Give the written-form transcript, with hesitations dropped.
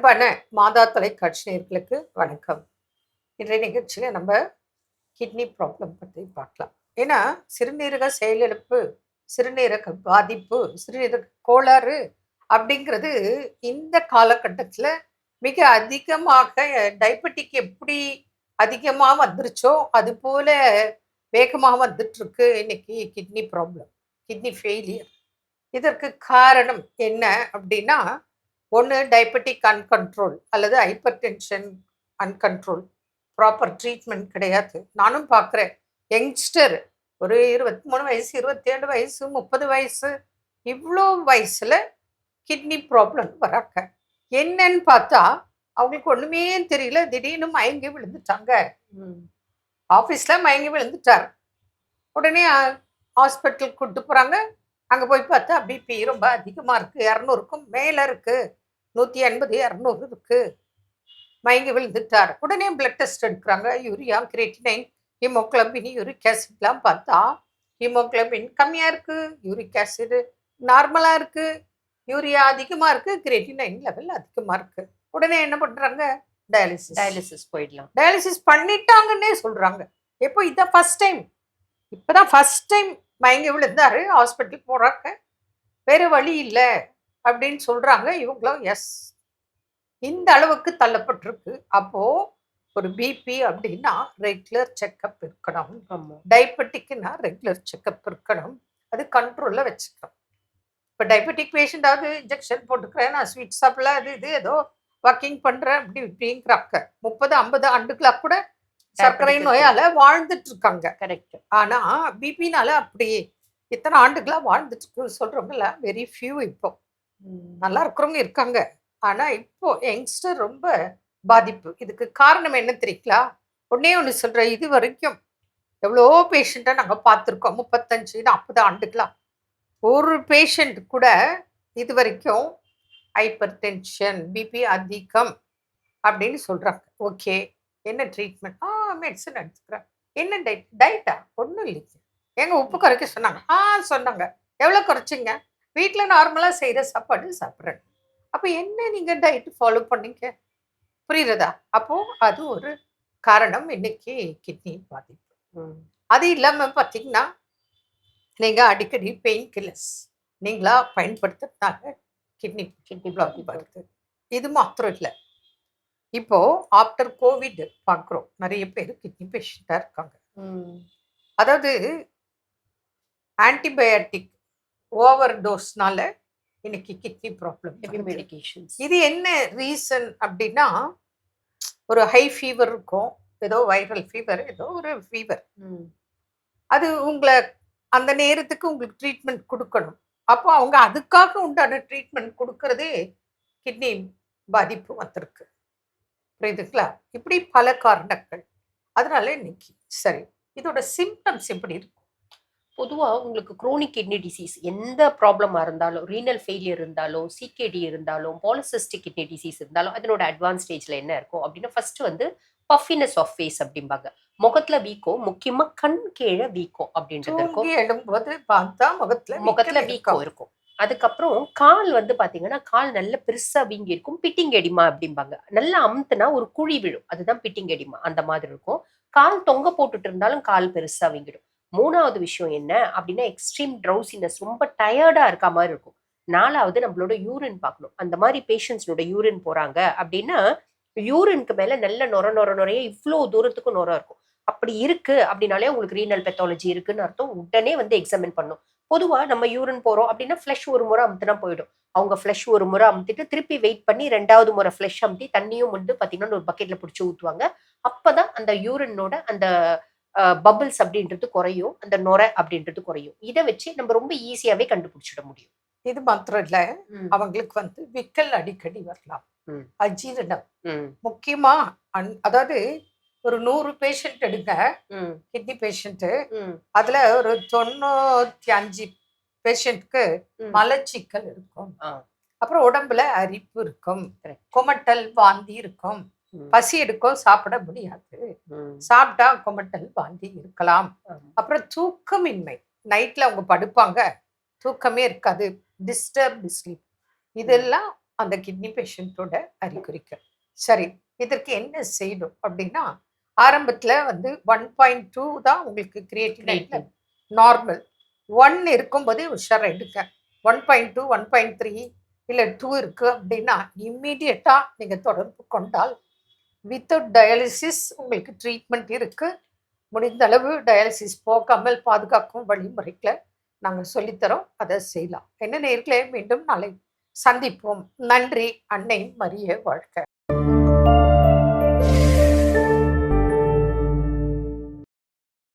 அன்பான மாதா தொலைக்காட்சி நேயர்களுக்கு வணக்கம். இன்றைய நிகழ்ச்சியில் நம்ம கிட்னி ப்ராப்ளம் பற்றி பார்க்கலாம். ஏன்னா சிறுநீரக செயலிழப்பு, சிறுநீரக பாதிப்பு, சிறுநீரக கோளாறு அப்படிங்கிறது இந்த காலகட்டத்தில் மிக அதிகமாக டயபெட்டிக் எப்படி அதிகமாக வந்துருச்சோ அது போல வேகமாக வந்துட்டு இருக்கு இன்னைக்கு கிட்னி ப்ராப்ளம், கிட்னி ஃபெயிலியர். இதற்கு காரணம் என்ன அப்படின்னா, ஒன்று டயபெட்டிக் அன்கண்ட்ரோல் அல்லது ஹைப்பர் டென்ஷன் அன்கண்ட்ரோல். ப்ராப்பர் ட்ரீட்மெண்ட் கிடையாது. நானும் பார்க்குறேன். யங்ஸ்டர் ஒரு 23 வயசு, 27 வயசு, 30 வயசு, இவ்வளோ வயசில் கிட்னி ப்ராப்ளம் வராங்க. என்னன்னு பார்த்தா அவங்களுக்கு ஒன்றுமே தெரியல. திடீர்னு மயங்கி விழுந்துட்டாங்க. ஆஃபீஸில் மயங்கி விழுந்துட்டார். உடனே ஹாஸ்பிட்டலுக்கு கூப்பிட்டு போகிறாங்க. அங்கே போய் பார்த்தா பிபி ரொம்ப அதிகமாக இருக்குது, 200க்கும் மேலே இருக்குது, 180 200 இருக்குது. மயங்கி விழுந்துட்டார். உடனே பிளட் டெஸ்ட் எடுக்கிறாங்க. யூரியா, கிரியேட்டினைன், ஹீமோகுளோபின், யூரிக் ஆசிட்லாம் பார்த்தா ஹீமோகுளோபின் கம்மியாக இருக்குது, யூரிக் ஆசிட் நார்மலாக இருக்குது, யூரியா அதிகமாக இருக்குது, கிரியேட்டினைன் லெவல் அதிகமாக இருக்குது. உடனே என்ன பண்ணுறாங்க? டயாலிசிஸ் போயிடலாம். டயாலிசிஸ் பண்ணிட்டாங்கன்னே சொல்கிறாங்க. எப்போ? இதான் ஃபர்ஸ்ட் டைம். இப்போதான் ஃபர்ஸ்ட் டைம் மயங்கி விழுந்தாரு, ஹாஸ்பிட்டலுக்கு போகிறாங்க. வேறு வழி இல்லை அப்படின்னு சொல்கிறாங்க. இவங்களும் எஸ், இந்த அளவுக்கு தள்ளப்பட்டிருக்கு. அப்போது ஒரு பிபி அப்படின்னா ரெகுலர் செக்கப் இருக்கணும். டயபெட்டிக்னா ரெகுலர் செக்கப் இருக்கணும். அது கண்ட்ரோலில் வச்சுக்கணும். இப்போ டயபெட்டிக் பேஷண்டாவது இன்ஜெக்ஷன் போட்டுக்கிறேன், நான் ஸ்வீட் சாப்பிடல, அது இது ஏதோ வாக்கிங் பண்ணுறேன் அப்படி இப்படிங்கிறாங்க. 30-50 ஆண்டுகளாக கூட சர்க்கரை நோயால வாழ்ந்துட்டு இருக்காங்க. கரெக்ட். ஆனா பிபினால அப்படி இத்தனை ஆண்டுகளா வாழ்ந்துட்டு சொல்றவங்கள வெரி ஃபியூ. இப்போ நல்லா இருக்கிறவங்க இருக்காங்க. ஆனா இப்போ யங்ஸ்டர் ரொம்ப பாதிப்பு. இதுக்கு காரணம் என்ன தெரியுங்களா? ஒன்னே ஒன்று சொல்றேன். இது வரைக்கும் எவ்வளோ பேஷண்ட்டை நாங்கள் பார்த்துருக்கோம். 35-40 ஆண்டுகளா ஒரு பேஷண்ட் கூட இது வரைக்கும் ஹைப்பர் டென்ஷன், பிபி அதிகம் அப்படின்னு சொல்றாங்க. ஓகே, என்ன ட்ரீட்மெண்ட்? மெடிசன் எடுத்துக்கிறேன். என்ன டயட்டா? ஒன்றும் இல்லைங்க. எங்க உப்பு குறைக்க சொன்னாங்க. சொன்னாங்க. எவ்வளோ குறைச்சிங்க? வீட்டில் நார்மலாக செய்கிற சாப்பாடு சாப்பிட்றேன். அப்போ என்ன நீங்கள் டயட் ஃபாலோ பண்ணீங்க? புரியுறதா? அப்போது அது ஒரு காரணம் இன்னைக்கு கிட்னி பாதிப்பு. அது இல்லாமல் பார்த்தீங்கன்னா, நீங்கள் அடிக்கடி பெயின் கில்லர்ஸ் நீங்களா பயன்படுத்துறதுனால கிட்னி ப்ராப்ளம் வருது. இது மாத்திரம் இல்லை. இப்போ ஆஃப்டர் கோவிட் பார்க்குறோம், நிறைய பேர் கிட்னி பேஷண்டாக இருக்காங்க. அதாவது ஆன்டிபயோட்டிக் ஓவர் டோஸ்னால இன்னைக்கு கிட்னி ப்ராப்ளம். இது என்ன ரீசன் அப்படின்னா, ஒரு ஹை ஃபீவர் இருக்கும், ஏதோ வைரல் ஃபீவர், ஏதோ ஒரு ஃபீவர். அது உங்களை அந்த நேரத்துக்கு உங்களுக்கு ட்ரீட்மெண்ட் கொடுக்கணும். அப்போ அவங்க அதுக்காக உண்டான ட்ரீட்மெண்ட் கொடுக்கறதே கிட்னி பாதிப்பு வந்திருக்கு. புரியுதுங்களா? இப்படி பல காரணங்கள். அதனால இன்னைக்கு சரி, இதோட சிம்டம்ஸ் எப்படி இருக்கும்? பொதுவாக உங்களுக்கு குரோனிக் கிட்னி டிசீஸ் எந்த ப்ராப்ளமாக இருந்தாலும், ரீனல் ஃபெயிலியர் இருந்தாலும், சிகேடி இருந்தாலும், பாலிசிஸ்டிக் கிட்னி டிசீஸ் இருந்தாலும், அதனோட அட்வான்ஸ் ஸ்டேஜில் என்ன இருக்கும் அப்படின்னா, ஃபர்ஸ்ட் வந்து பஃபினஸ் ஆஃப் ஃபேஸ் அப்படிம்பாங்க. முகத்துல வீக்கம், முக்கியமா கண் கீழே வீக்கம் அப்படின்றது இருக்கும். எழும்போது பார்த்தா முகத்துல வீக்கம் இருக்கும். அதுக்கப்புறம் கால் வந்து பாத்தீங்கன்னா, கால் நல்ல பெருசா வீங்கி இருக்கும். பிட்டிங் எடிமா அப்படிம்பாங்க. நல்லா அமுத்துனா ஒரு குழி விழும், அதுதான் பிட்டிங் எடிமா. அந்த மாதிரி இருக்கும். கால் தொங்க போட்டுட்டு இருந்தாலும் கால் பெருசா வீங்கிடும். 3வது விஷயம் என்ன அப்படின்னா, எக்ஸ்ட்ரீம் ட்ரௌசினஸ், ரொம்ப டயர்டா இருக்க மாதிரி இருக்கும். 4வது நம்மளோட யூரின் பார்க்கணும். அந்த மாதிரி பேஷண்ட்ஸோட யூரின் போறாங்க அப்படின்னா, யூரினுக்கு மேல நல்ல நொறைய இவ்வளோ தூரத்துக்கு நொரை இருக்கும். அப்படி இருக்கு அப்படின்னாலே உங்களுக்கு ரீனல் பெத்தாலஜி இருக்குன்னு அர்த்தம். உடனே வந்து எக்ஸாமின் பண்ணும். பொதுவா நம்ம யூரின் போறோம் அப்படின்னா ஃப்ளஷ் ஒரு முறை அமுத்தினா போயிடும். அவங்க ஃப்ளஷ் ஒரு முறை அமுத்திட்டு திருப்பி வெயிட் பண்ணி 2வது முறை ஃப்ளஷ் அமுத்தி தண்ணியும் வந்து பாத்தீங்கன்னா ஒரு பக்கெட்ல பிடிச்சி ஊத்துவாங்க. அப்பதான் அந்த யூரினோட அந்த பபிள்ஸ் அப்படின்றது குறையும், அந்த நொரை அப்படின்றது குறையும். இதை வச்சு நம்ம ரொம்ப ஈஸியாவே கண்டுபிடிச்சிட முடியும். இது மாத்திரம் இல்ல, அவங்களுக்கு வந்து விக்கல் அடிக்கடி வரலாம், அஜீரணம் முக்கியமா. அதாவது ஒரு 100 பேஷண்ட் எடுங்க, கிட்னி பேஷண்ட், அதுல ஒரு 95 பேஷண்ட்க்கு மலச்சிக்கல் இருக்கும். அப்புறம் உடம்புல அரிப்பு இருக்கும், குமட்டல் வாந்தி இருக்கும், பசி எடுக்கும், சாப்பிட முடியாது, சாப்பிட்டா குமட்டல் வாந்தி இருக்கலாம். அப்புறம் தூக்கமின்மை, நைட்ல அவங்க படுப்பாங்க, தூக்கமே இருக்காது, டிஸ்டர்ப்டு ஸ்லீப். இதெல்லாம் அந்த கிட்னி பேஷண்ட்டோட அறிகுறிகள். சரி, இதற்கு என்ன செய்யணும் அப்படின்னா, ஆரம்பத்துல வந்து 1.2 தான் உங்களுக்கு கிரியேட்டினைன்ல கிரியேட்டின். நார்மல். 1 இருக்கும்போதே உஷாரா எடுங்க. 1.2, 1.3 இல்ல 2 இருக்கு அப்படின்னா, இம்மீடியட்டா நீங்க தொடர்பு கொண்டால், வித்தவுட் டயாலிசிஸ் உங்களுக்கு ட்ரீட்மெண்ட் இருக்கு. முடிந்த அளவு டயாலிசிஸ் போகாமல் பாதுகாக்கும் வழிமுறைகளை நாங்க சொல்லித் தரோம். அத செய்யலாம். என்ன நேயர்களே, மீண்டும் நாளை சந்திப்போம். நன்றி. அன்னை மரியே வாழ்க.